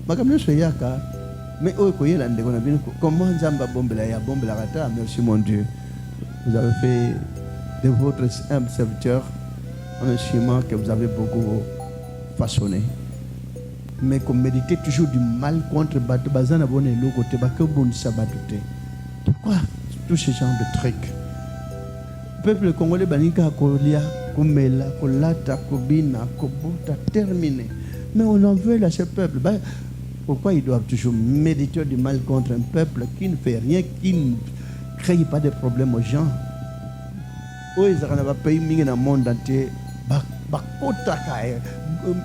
makamyo soyaka mais oh koyela ndeko na bino comment nzamba bombela ya bombela kata. Merci mon Dieu, vous avez fait de votre humble serviteur un instrument que vous avez beaucoup façonné, mais qu'on méditait toujours du mal contre Bato Bazana Bonne et l'autre côté Bakobun Sabatute. Pourquoi tous ces genres de trucs? Le peuple congolais Banika Kolia, Komela, Kolata, Kobina, Kobuta, terminé. Mais on en veut à ce peuple. Pourquoi ils doivent toujours méditer du mal contre un peuple qui ne fait rien, qui ne crée pas de problèmes aux gens? Oh, ils ont un pays dans le monde entier.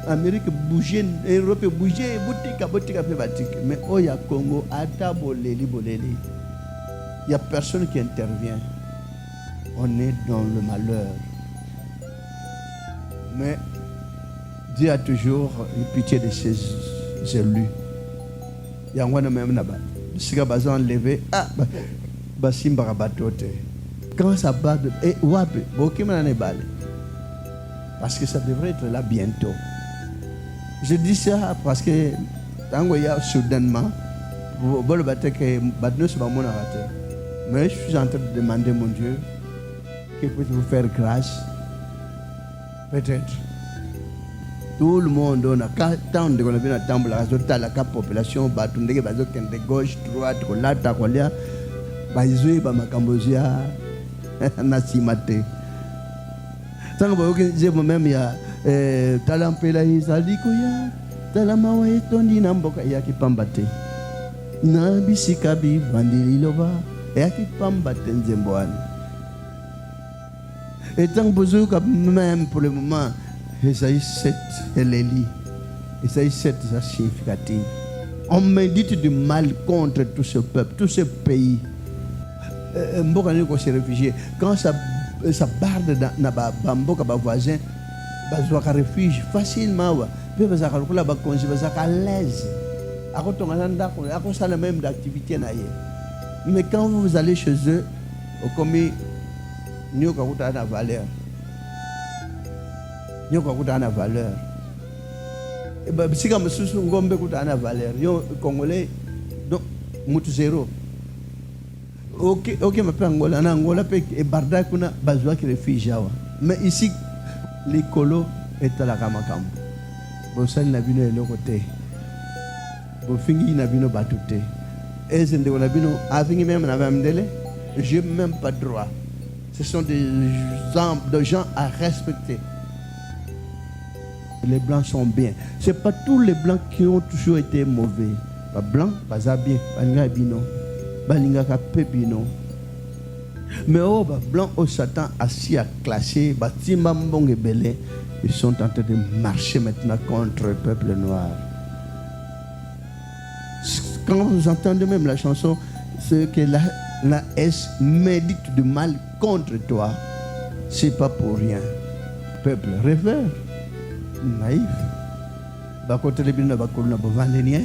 Amérique bouger, Europe bouger, boutique, mais oh, il y a Congo, Ataboleli, Boleli. Il n'y a personne qui intervient. On est dans le malheur. Mais Dieu a toujours une pitié de ses élus. Il y a un même là-bas. Si vous avez enlevé, Basimba Batote. Quand ça bat, et Wapi, Bokima n'est pas. Parce que ça devrait être là bientôt. Je dis ça parce que tant qu'il y a soudainement, mais je suis en train de demander, mon Dieu, que peut-il vous faire grâce? Peut-être. Tout le monde on a tant de la population, de gauche, droite, colata, colia, baizui, bamakambozia, nasimate. Tant que moi-même, il y a Talampela Isalikoya, Talamawa et Tondi Namboka Yakipambate. Nabisikabi, Vandililova, Yakipambate Nzemboan. Et tant que même pour le moment, Esaïe 7, Eléli. Esaïe 7, c'est significatif. On médite du mal contre tout ce peuple, tout ce pays. Mbokani ko se réfugié. Quand ça barde dans Bamboka voisin, bazwaka refuge facilement wa. Pe bazaka kula ba konji bazaka à l'aise. Akotonga nanda ko akosala même d'activité na ye. Mais quand vous allez chez eux, au commis nyoka kuta na valeur. Nyoka kuta na valeur. Et ba bisika mususu ngombe kuta na valeur. Yo congolais donc mutu zéro. Ok, ma père Angola, Angola et Barda kuna bazwa qui réfugie. Mais ici, l'écolo est à la Ramakambo. Bosal Nabino est de l'autre côté. Bofingi Nabino Batute. Et c'est de Nabino, avec même Nabamdele, je n'ai même pas droit. Ce sont des gens à respecter. Les blancs sont bien. Ce n'est pas tous les blancs qui ont toujours été mauvais. Pas blanc, pas bien, pas bino. Balingaka pepino. Mais oh, blanc au Satan assis à classer, batimba mbonge belé, ils sont en train de marcher maintenant contre le peuple noir. Quand vous entendez même la chanson, c'est que la S médite du mal contre toi, c'est pas pour rien. Peuple rêveur, naïf, bakote le bino bakolo na bovandenien.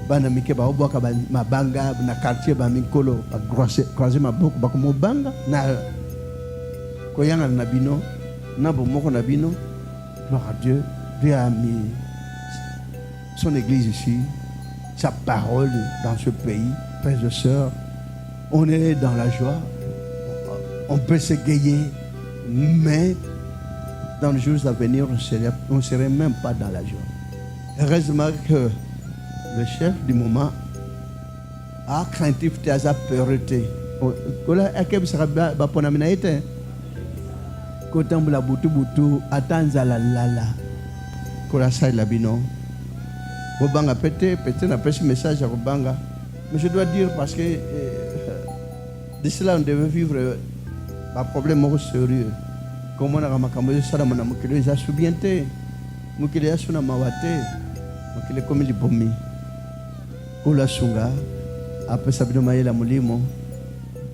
Bana mike ba oboka ba mabanga na quartier ba mikolo ba croiser maboko ba ko mobanga na koyanga na bino na bomoko na bino. Gloire à Dieu. Dieu a mis son église ici, sa parole dans ce pays. Frères et sœurs, on est dans la joie, on peut s'égayer, mais dans les jours à venir on ne serait même pas dans la joie. Heureusement que le chef du moment a craintif de sa peureté. Kola akeb sara ba ponamina ite. Kotambula butu butu atanza la lala. Kola sai la bino. Bobanga pété na pêche message à Bobanga. Mais je dois dire parce que de cela on devait vivre un problème sérieux. Comment on a ramakambo ça na mukile za subiente. Mukile ya suna mawate. Mukile comme les bomi. Ola sunga après ça bino maïla molimo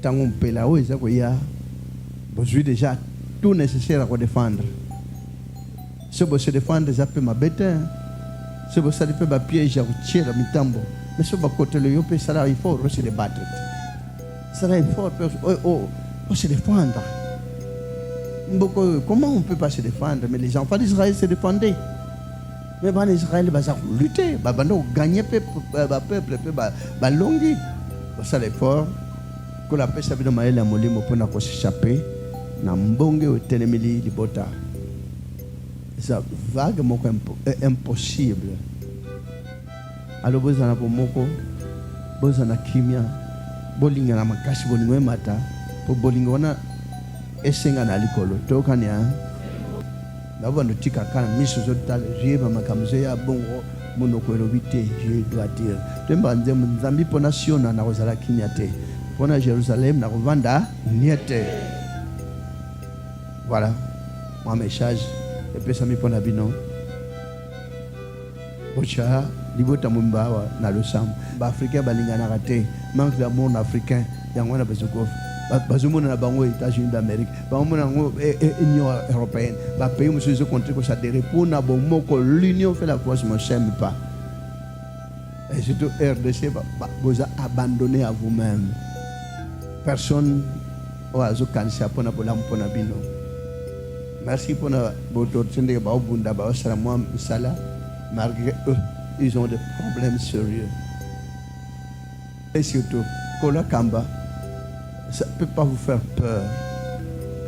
tango mpela o ezako ya besoin déjà tout nécessaire à défendre. Ce beau se défendre ça peut m'abêter. Ce beau ça peut ba piège à tirer à mitambo. Mais ce beau côté le yopé ça là il faut se débattre. Ça là il faut se défendre. Comment on peut pas se défendre? Mais les enfants d'Israël se défendaient. Mais ban Israël va lutter, va gagner peuple, longi. Ça l'effort que la paix s'appelle maël la molimo pour nous s'échapper. Na mbonge au tenemili libota. C'est vaguement impossible. Alors vous en avez moko, vous en avez kimia, bolinga na makashi bolingo mata, pour bolingo na esenga na likolo. Tokania. D'abord, nous tika kana miso zotal riba makamzo ya bongo monoko elobité je dois dire. Temba nzembo nzambi pona siona na kozala kinyate. Pona Jérusalem na kovanda niete. Voilà mon message et puis ça me pona bino. Bocha libota mumbawa na losam. Ba africain balingana raté. Manque d'amour africain yangwana bezuko. Bazumuna na bango États-Unis d'Amérique, bazumuna ngo Union européenne, ba pays monsieur se contre que ça adhérer pour na bon moko l'union fait la force ne s'aime pas. Et surtout RDC vous a abandonné à vous-même. Personne oazo kanisa pona bolam pona bino. Merci pour votre tende ba obunda ba sala moi sala malgré eux ils ont des problèmes sérieux. Et surtout Kola Kamba ça ne peut pas vous faire peur.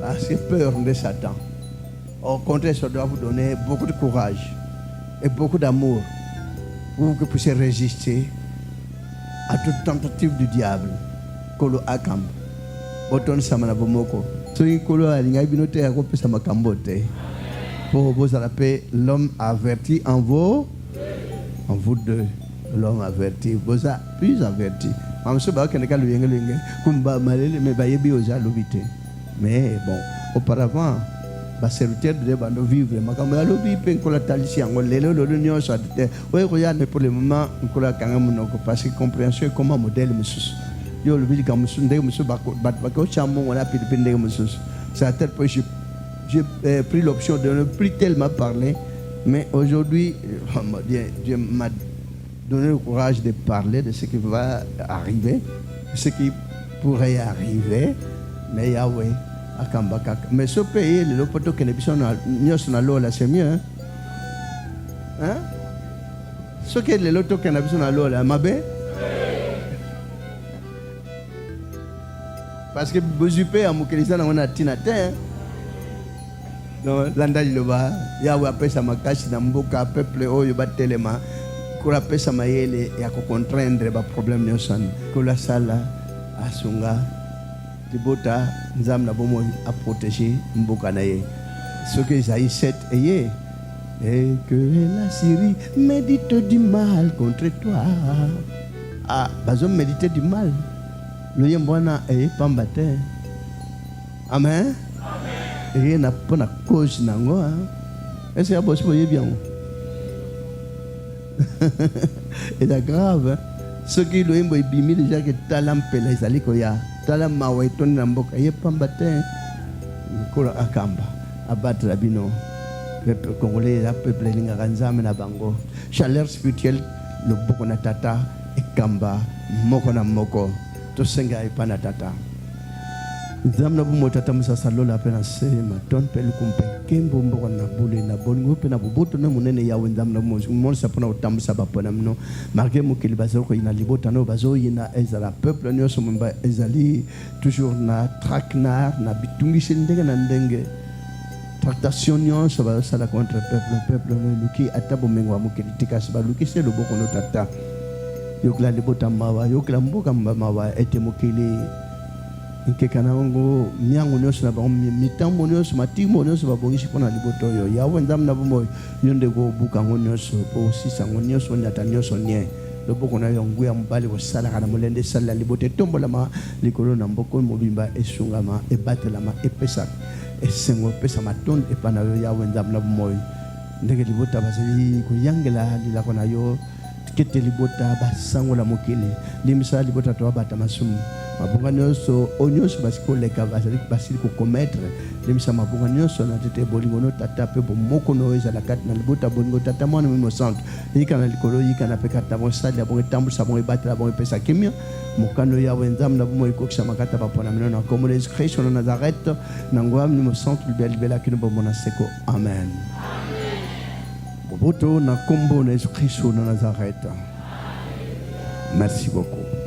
Parce que peur de Satan. Au contraire, ça doit vous donner beaucoup de courage et beaucoup d'amour pour que vous puissiez résister à toute tentative du diable. Kolo Akam. Boton Samana Bomoko. Soyi Kolo Alinga Binote Akope Samakambote. Pour vous appeler l'homme averti en vous deux. L'homme averti. Vous êtes plus averti. Mais bon, auparavant, les serviteurs devaient vivre. Mais pour le moment, parce que compréhension est comme un modèle. C'est à tel point que j'ai pris l'option de ne plus tellement parler. Mais aujourd'hui, Dieu m'a donner le courage de parler de ce qui va arriver, de ce qui pourrait arriver, mais Yahweh, Akambaka. Mais ce pays, le poto que nous c'est mieux. Hein? Ce qui est le loto que nous avons là, Mabé? Parce que Bozupé, à Moukelisa, on a Tinatin. Donc, l'andal le va, Yahweh appelle ça Makashi, Namboka, peuple, oh, Yobat Telema. Kula pesa mayele ya kukontrendre ba problème nyosani kula sala asunga libota nzam na bomo a protéger mboka na ye ce que Isaïe 7 et que la Syrie médite du mal contre toi. Ah bazo méditer du mal le yembona e pambate. Amen. Amen. Et na pona cause nango est-ce que bosi boye bien. Et c'est grave. Ce qui lui est bimi déjà que talam pele zali koya talam mawe ton namboka ye pambate kola akamba abattre la bino peuple congolais la peuple linga kanzame na bango chaleur spirituelle le boko na tata ekamba moko na moko to senga ipana tata zamna bu motata musasa lola pena sema ton pele kumpe kembo mboko na bule na bongo pena boboto na munene ya wenzamna mo sapona utamsa bapona mno marqué mo kili bazoko ina libota no bazo ina ezala peuple nyoso mba ezali toujours na traknar na bitungi sendenge na ndenge tractation nyonso ba sala contre peuple luki atabo mengwa mo kili tikasa ba luki se le boko no tata yokla libota mawa yokla mboka mawa ete mo kili nkekana ngo miango nyonso na bango mitambo nyonso matimo nyonso babongisi mpona liboto oyo yawe nzambe na bomoi yo nde kobuka ngo nyonso po osisa ngo nyonso nyata nyonso nie loboko na yo nguya mobali kosalaka na molende esalela liboto etombolama likolo na mboko mobimba esungama ebatelama epesa esengo epesa matondo epa na yo yawe nzambe na bomoi ndenge libota bazali koyangela lilako na yo kete libota basangola mokili limisa libota to bata masumu mabunga nyonso onyoso basikoleka basili kokometre limisa mabunga nyonso na tete bolingo no tata pe bomoko no ezala kati na libota bolingo tata mwana mimo centre yika na likolo yika na pekata mo sali ya bongo tambulisa bongo batela bongo pesa kimia mokano ya wenzam na bomo ikokisa makata bapona mino na komo les Christ na Nazareth na ngwa mimo centre libela kino bomona seko amen. poto na kombo na Jésus-Christ de Nazareth. Merci beaucoup.